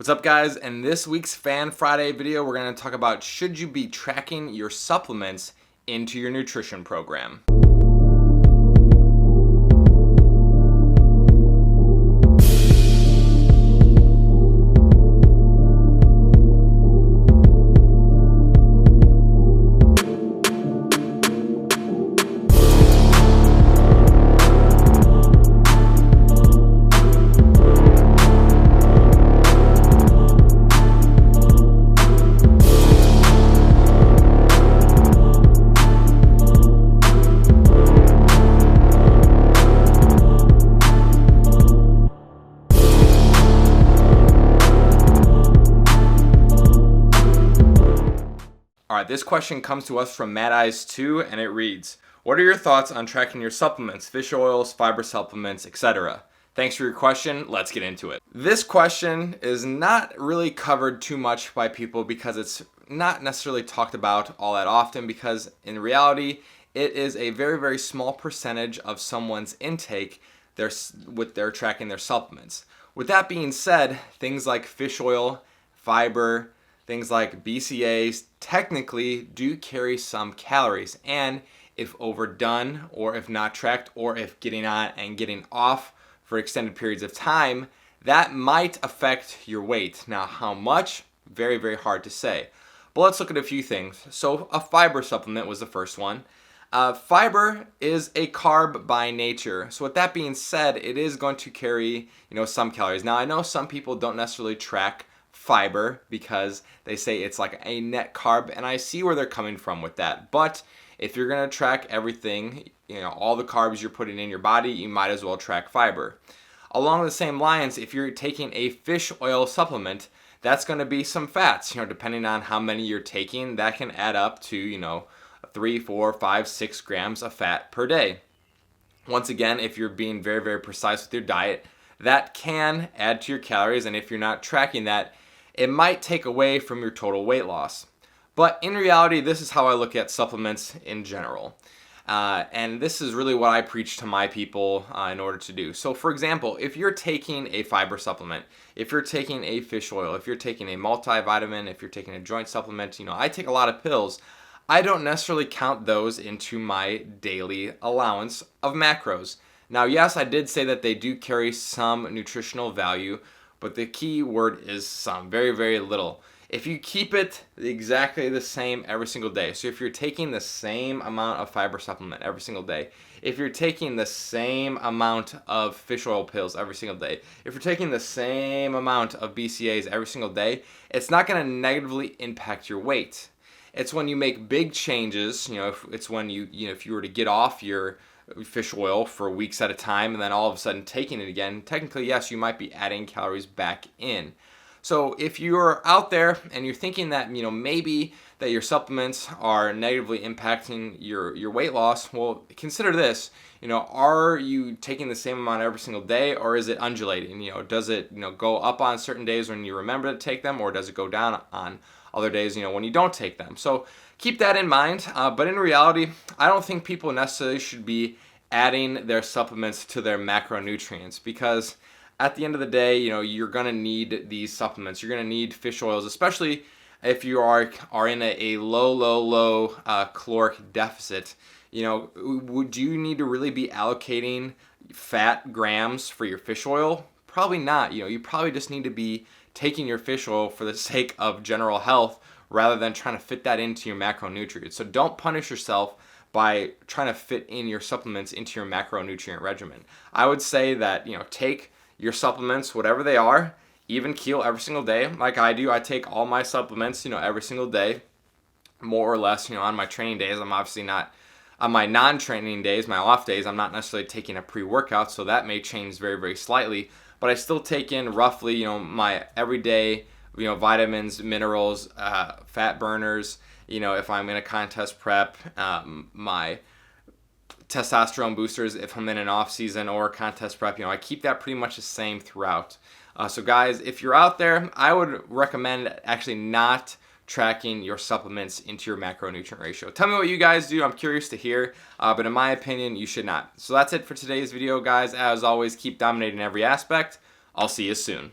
What's up, guys? In this week's Fan Friday video, we're going to talk about should you be tracking your supplements into your nutrition program. Alright, this question comes to us from Mad Eyes 2, and it reads, what are your thoughts on tracking your supplements, fish oils, fiber supplements, etc.? Thanks for your question, let's get into it. This question is not really covered too much by people because it's not necessarily talked about all that often, because in reality, it is a very, very small percentage of someone's intake with their tracking their supplements. With that being said, things like fish oil, fiber, things like BCAAs technically do carry some calories, and if overdone or if not tracked or if getting on and getting off for extended periods of time, that might affect your weight. Now, how much? Very, very hard to say. But let's look at a few things. So a fiber supplement was the first one. Fiber is a carb by nature. So with that being said, it is going to carry, some calories. Now, I know some people don't necessarily track fiber because they say it's like a net carb, and I see where they're coming from with that. But if you're going to track everything, all the carbs you're putting in your body, you might as well track fiber. Along the same lines, if you're taking a fish oil supplement, that's going to be some fats, depending on how many you're taking, that can add up to, 3, 4, 5, 6 grams of fat per day. Once again, if you're being very, very precise with your diet, that can add to your calories, and if you're not tracking that, it might take away from your total weight loss. But in reality, this is how I look at supplements in general. And this is really what I preach to my people in order to do. So for example, if you're taking a fiber supplement, if you're taking a fish oil, if you're taking a multivitamin, if you're taking a joint supplement, I take a lot of pills. I don't necessarily count those into my daily allowance of macros. Now, yes, I did say that they do carry some nutritional value, but the key word is some, very, very little. If you keep it exactly the same every single day, so if you're taking the same amount of fiber supplement every single day, if you're taking the same amount of fish oil pills every single day, if you're taking the same amount of BCAAs every single day, it's not going to negatively impact your weight. It's when you make big changes, if you were to get off your fish oil for weeks at a time and then all of a sudden taking it again, technically, yes, you might be adding calories back in. So if you're out there and you're thinking that, maybe that your supplements are negatively impacting your weight loss, well, consider this. Are you taking the same amount every single day, or is it undulating? Does it, go up on certain days when you remember to take them, or does it go down on other days, when you don't take them? So keep that in mind. But in reality, I don't think people necessarily should be adding their supplements to their macronutrients, because at the end of the day, you're going to need these supplements. You're going to need fish oils, especially if you are in a low caloric deficit. Would you need to really be allocating fat grams for your fish oil? Probably not. You probably just need to be taking your fish oil for the sake of general health rather than trying to fit that into your macronutrients. So don't punish yourself by trying to fit in your supplements into your macronutrient regimen. I would say that, take your supplements, whatever they are, even keel every single day, like I do. I take all my supplements, every single day, more or less, on my training days. I'm obviously not, on my non-training days, my off days, I'm not necessarily taking a pre-workout, so that may change very, very slightly, but I still take in roughly, my everyday, vitamins, minerals, fat burners, if I'm in a contest prep, my testosterone boosters if I'm in an off season or contest prep, I keep that pretty much the same throughout. So guys, if you're out there, I would recommend actually not tracking your supplements into your macronutrient ratio. Tell me what you guys do. I'm curious to hear, but in my opinion, you should not. So that's it for today's video, guys. As always, keep dominating every aspect. I'll see you soon.